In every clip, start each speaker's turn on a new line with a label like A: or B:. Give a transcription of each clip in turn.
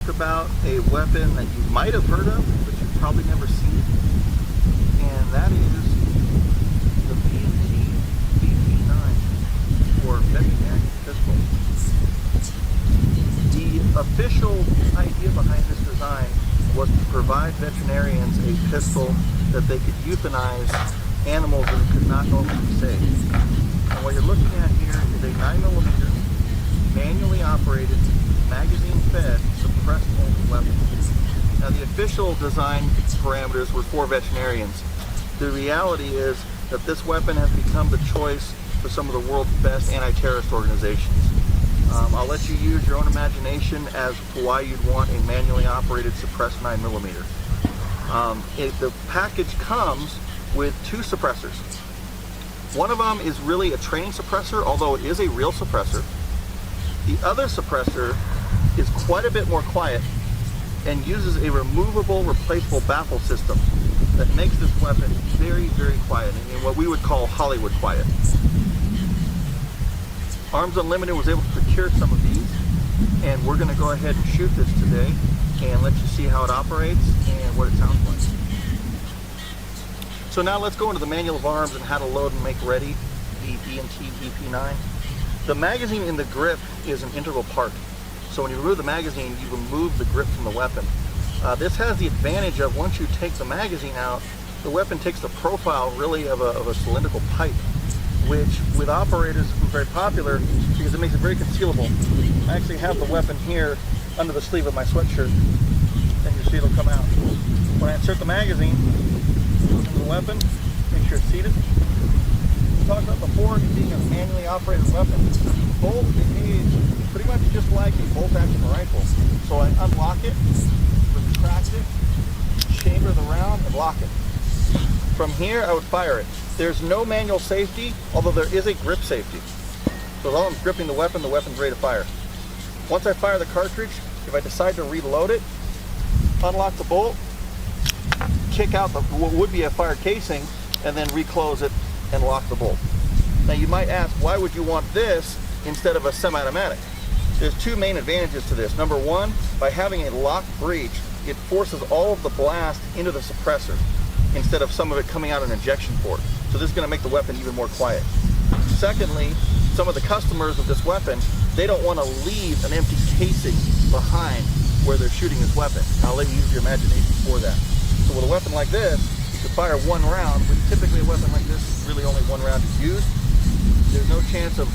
A: About a weapon that you might have heard of, but you've probably never seen, and that is the VP9 or veterinary pistol. The official idea behind this design was to provide veterinarians a pistol that they could euthanize animals that could not normally be saved. And what you're looking at here is a 9mm manually operated, magazine-fed, suppressed-only weapon. Now, the official design parameters were for veterinarians. The reality is that this weapon has become the choice for some of the world's best anti-terrorist organizations. I'll let you use your own imagination as to why you'd want a manually operated suppressed 9mm. The package comes with 2 suppressors. One of them is really a training suppressor, although it is a real suppressor. The other suppressor is quite a bit more quiet and uses a removable, replaceable baffle system that makes this weapon very, very quiet, and what we would call Hollywood quiet. Arms Unlimited was able to procure some of these, and we're going to go ahead and shoot this today and let you see how it operates and what it sounds like. So now let's go into the manual of arms and how to load and make ready the B&T VP9. The magazine in the grip is an integral part. So when you remove the magazine, you remove the grip from the weapon. This has the advantage of once you take the magazine out, the weapon takes the profile really of a cylindrical pipe, which with operators is very popular because it makes it very concealable. I actually have the weapon here under the sleeve of my sweatshirt, and you see it'll come out. When I insert the magazine into the weapon, make sure it's seated. We talked about before it being a manually operated weapon. Bolt behaves pretty much just like a bolt-action rifle. So I unlock it, retract it, chamber the round, and lock it. From here, I would fire it. There's no manual safety, although there is a grip safety. So as long as I'm gripping the weapon's ready to fire. Once I fire the cartridge, if I decide to reload it, unlock the bolt, kick out what would be a fire casing, and then reclose it and lock the bolt. Now you might ask, why would you want this instead of a semi-automatic? There's 2 main advantages to this. Number 1, by having a locked breech, it forces all of the blast into the suppressor instead of some of it coming out an injection port. So this is going to make the weapon even more quiet. Secondly, some of the customers of this weapon, they don't want to leave an empty casing behind where they're shooting this weapon. I'll let you use your imagination for that. So with a weapon like this, you can fire 1 round, but typically a weapon like this is really only 1 round is used. There's no chance of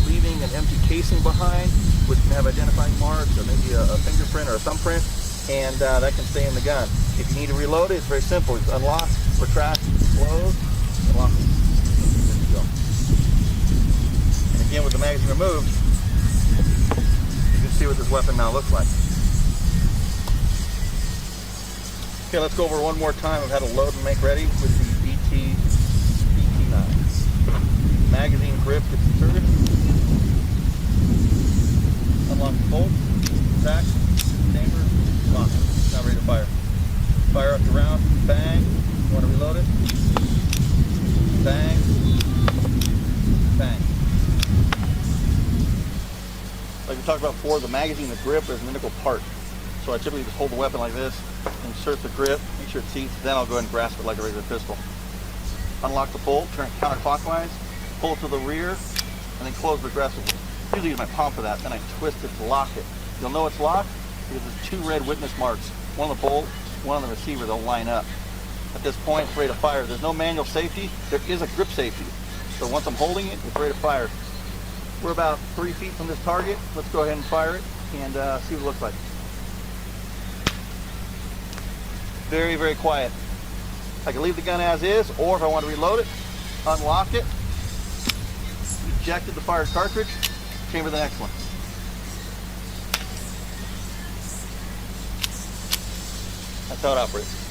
A: leaving an empty casing behind, which can have identifying marks or maybe a fingerprint or a thumbprint, and that can stay in the gun. If you need to reload it, it's very simple. It's unlock, retract, close, and lock it. There you go. And again, with the magazine removed, you can see what this weapon now looks like. Okay, let's go over one more time of how to load and make ready with the VP9. Magazine grip gets inserted. Unlock the bolt, tack, chamber, lock it. Now ready to fire. Fire up the round, bang. You want to reload it? Bang, bang. Like we talked about before, the magazine, the grip is an integral part. So I typically just hold the weapon like this, insert the grip, make sure it seats, then I'll go ahead and grasp it like a regular pistol. Unlock the bolt, turn it counterclockwise, pull it to the rear, and then close aggressively. Usually use my palm for that, then I twist it to lock it. You'll know it's locked because there's 2 red witness marks. One on the bolt, one on the receiver, they'll line up. At this point, it's ready to fire. There's no manual safety, there is a grip safety. So once I'm holding it, it's ready to fire. We're about 3 feet from this target. Let's go ahead and fire it and see what it looks like. Very, very quiet. I can leave the gun as is, or if I want to reload it, unlock it, ejected the fired cartridge, chamber the next one. That's how it operates.